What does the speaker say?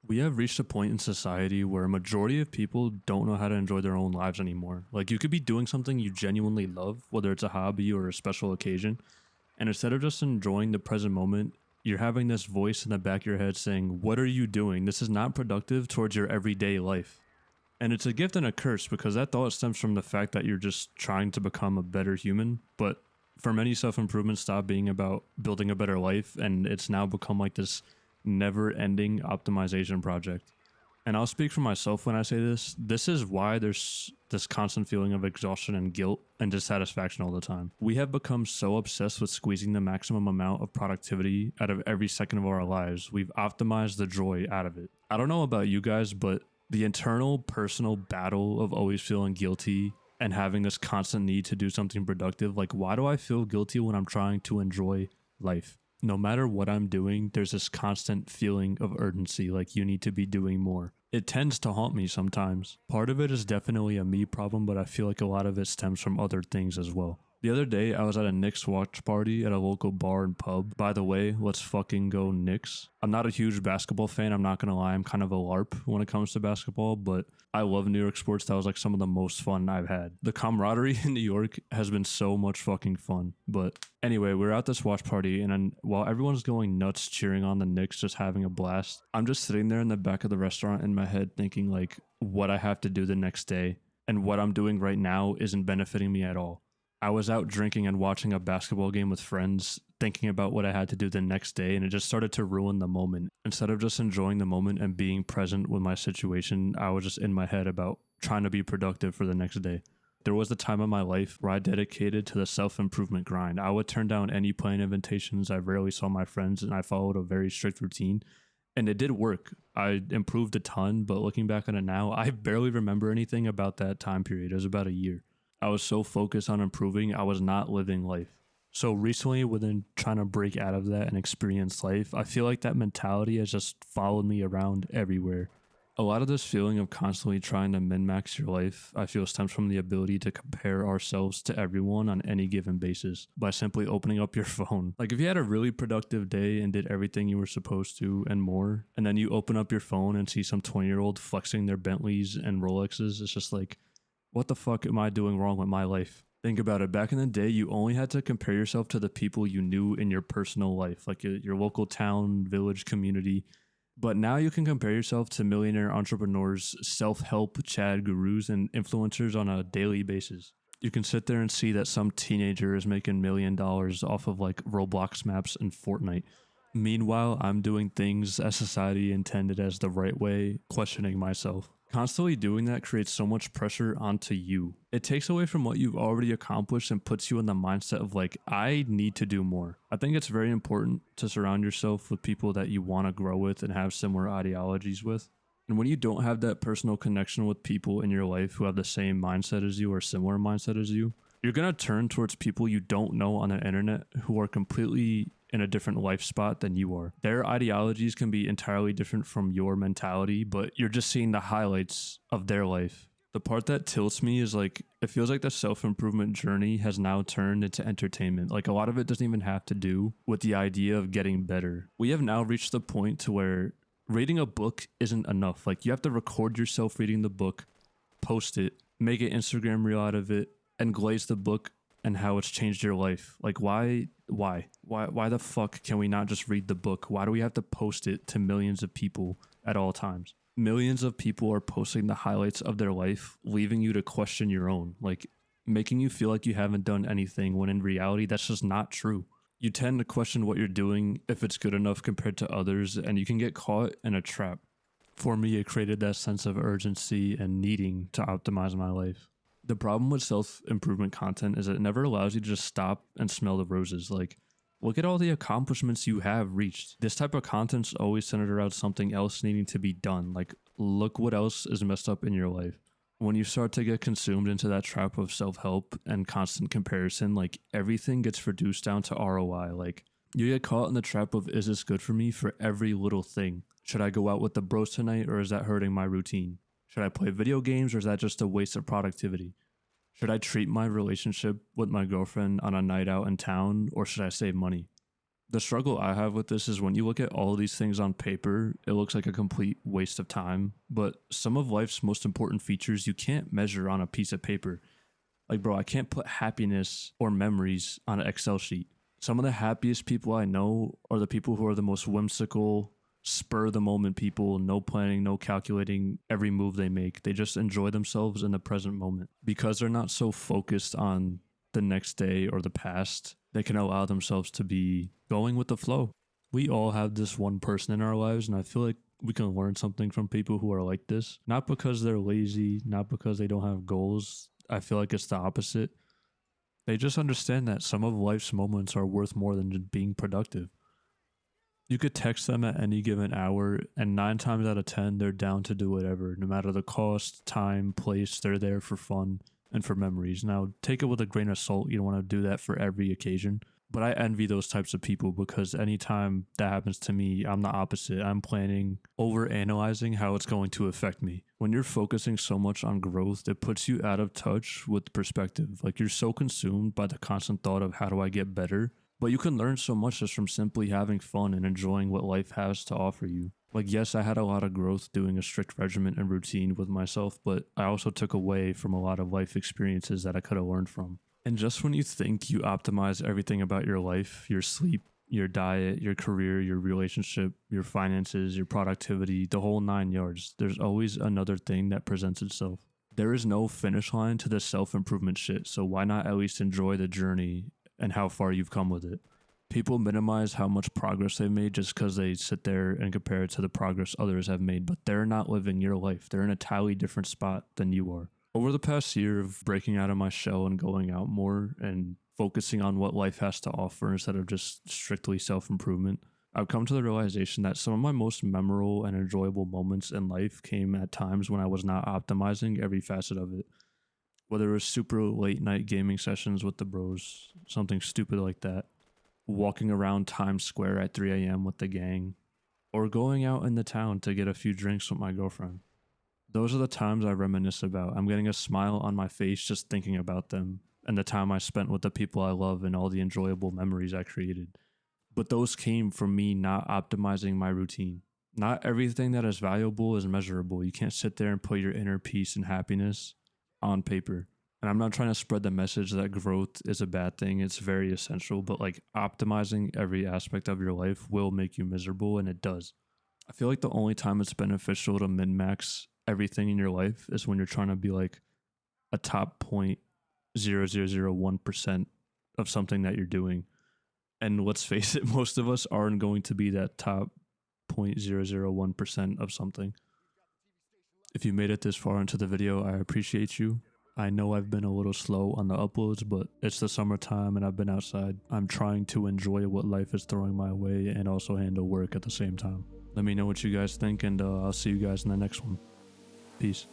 We have reached a point in society where a majority of people don't know how to enjoy their own lives anymore. Like, you could be doing something you genuinely love, whether it's a hobby or a special occasion, and instead of just enjoying the present moment, you're having this voice in the back of your head saying, "What are you doing? This is not productive towards your everyday life." And it's a gift and a curse because that thought stems from the fact that you're just trying to become a better human. But for many, self improvement stopped being about building a better life, and it's now become like this never ending optimization project. And I'll speak for myself when I say this. This is why there's this constant feeling of exhaustion and guilt and dissatisfaction all the time. We have become so obsessed with squeezing the maximum amount of productivity out of every second of our lives. We've optimized the joy out of it. I don't know about you guys, but the internal personal battle of always feeling guilty and having this constant need to do something productive, like, why do I feel guilty when I'm trying to enjoy life? No matter what I'm doing, there's this constant feeling of urgency, like you need to be doing more. It tends to haunt me sometimes. Part of it is definitely a me problem, but I feel like a lot of it stems from other things as well. The other day, I was at a Knicks watch party at a local bar and pub. By the way, let's fucking go Knicks. I'm not a huge basketball fan, I'm not gonna lie. I'm kind of a LARP when it comes to basketball, but I love New York sports. That was like some of the most fun I've had. The camaraderie in New York has been so much fucking fun. But anyway, we're at this watch party, and then while everyone's going nuts cheering on the Knicks, just having a blast, I'm just sitting there in the back of the restaurant in my head thinking like what I have to do the next day, and what I'm doing right now isn't benefiting me at all. I was out drinking and watching a basketball game with friends, thinking about what I had to do the next day, and it just started to ruin the moment. Instead of just enjoying the moment and being present with my situation, I was just in my head about trying to be productive for the next day. There was a time in my life where I dedicated to the self-improvement grind. I would turn down any plane invitations, I rarely saw my friends, and I followed a very strict routine. And it did work. I improved a ton, but looking back on it now, I barely remember anything about that time period. It was about a year. I was so focused on improving, I was not living life. So recently, within trying to break out of that and experience life, I feel like that mentality has just followed me around everywhere. A lot of this feeling of constantly trying to min-max your life, I feel, stems from the ability to compare ourselves to everyone on any given basis by simply opening up your phone. Like, if you had a really productive day and did everything you were supposed to and more, and then you open up your phone and see some 20-year-old flexing their Bentleys and Rolexes, it's just like, what the fuck am I doing wrong with my life? Think about it. Back in the day, you only had to compare yourself to the people you knew in your personal life, like your local town, village, community. But now you can compare yourself to millionaire entrepreneurs, self-help Chad gurus, and influencers on a daily basis. You can sit there and see that some teenager is making $1 million off of like Roblox maps and Fortnite. Meanwhile, I'm doing things as society intended as the right way, questioning myself. Constantly doing that creates so much pressure onto you. It takes away from what you've already accomplished and puts you in the mindset of like, I need to do more. I think it's very important to surround yourself with people that you want to grow with and have similar ideologies with. And when you don't have that personal connection with people in your life who have the same mindset as you or similar mindset as you, you're going to turn towards people you don't know on the internet who are completely in a different life spot than you are. Their ideologies can be entirely different from your mentality, but you're just seeing the highlights of their life. The part that tilts me is like, it feels like the self-improvement journey has now turned into entertainment. Like, a lot of it doesn't even have to do with the idea of getting better. We have now reached the point to where reading a book isn't enough. Like, you have to record yourself reading the book, post it, make an Instagram reel out of it, and glaze the book and how it's changed your life. Like, why the fuck can we not just read the book? Why do we have to post it to millions of people at all times? Millions of people are posting the highlights of their life, leaving you to question your own, like making you feel like you haven't done anything when in reality that's just not true. You tend to question what you're doing, if it's good enough compared to others, and you can get caught in a trap. For me, it created that sense of urgency and needing to optimize my life. The problem with self-improvement content is it never allows you to just stop and smell the roses. Like, look at all the accomplishments you have reached. This type of content's always centered around something else needing to be done. Like, look what else is messed up in your life. When you start to get consumed into that trap of self-help and constant comparison, like, everything gets reduced down to ROI. Like, you get caught in the trap of, is this good for me, for every little thing? Should I go out with the bros tonight, or is that hurting my routine? Should I play video games, or is that just a waste of productivity? Should I treat my relationship with my girlfriend on a night out in town, or should I save money? The struggle I have with this is when you look at all these things on paper, it looks like a complete waste of time. But some of life's most important features you can't measure on a piece of paper. Like, bro, I can't put happiness or memories on an Excel sheet. Some of the happiest people I know are the people who are the most whimsical, spur of the moment people, no planning, no calculating every move they make. They just enjoy themselves in the present moment. Because they're not so focused on the next day or the past, they can allow themselves to be going with the flow. We all have this one person in our lives, and I feel like we can learn something from people who are like this. Not because they're lazy, not because they don't have goals. I feel like it's the opposite. They just understand that some of life's moments are worth more than just being productive. You could text them at any given hour, and 9 times out of 10, they're down to do whatever. No matter the cost, time, place, they're there for fun and for memories. Now, take it with a grain of salt. You don't want to do that for every occasion. But I envy those types of people because anytime that happens to me, I'm the opposite. I'm planning, over analyzing how it's going to affect me. When you're focusing so much on growth, it puts you out of touch with perspective. Like, you're so consumed by the constant thought of how do I get better? But you can learn so much just from simply having fun and enjoying what life has to offer you. Like, yes, I had a lot of growth doing a strict regimen and routine with myself, but I also took away from a lot of life experiences that I could have learned from. And just when you think you optimize everything about your life, your sleep, your diet, your career, your relationship, your finances, your productivity, the whole 9 yards, there's always another thing that presents itself. There is no finish line to this self-improvement shit, so why not at least enjoy the journey and how far you've come with it? People minimize how much progress they've made just because they sit there and compare it to the progress others have made, but they're not living your life. They're in a entirely different spot than you are. Over the past year of breaking out of my shell and going out more and focusing on what life has to offer instead of just strictly self-improvement, I've come to the realization that some of my most memorable and enjoyable moments in life came at times when I was not optimizing every facet of it. Whether it was super late night gaming sessions with the bros, something stupid like that, walking around Times Square at 3 a.m. with the gang, or going out in the town to get a few drinks with my girlfriend. Those are the times I reminisce about. I'm getting a smile on my face just thinking about them and the time I spent with the people I love and all the enjoyable memories I created. But those came from me not optimizing my routine. Not everything that is valuable is measurable. You can't sit there and put your inner peace and happiness on paper. And I'm not trying to spread the message that growth is a bad thing. It's very essential, but like optimizing every aspect of your life will make you miserable, and it does. I feel like the only time it's beneficial to min-max everything in your life is when you're trying to be like a top 0.0001% of something that you're doing. And let's face it, most of us aren't going to be that top 0.001% of something. If you made it this far into the video, I appreciate you. I know I've been a little slow on the uploads, but it's the summertime and I've been outside. I'm trying to enjoy what life is throwing my way and also handle work at the same time. Let me know what you guys think, and I'll see you guys in the next one. Peace.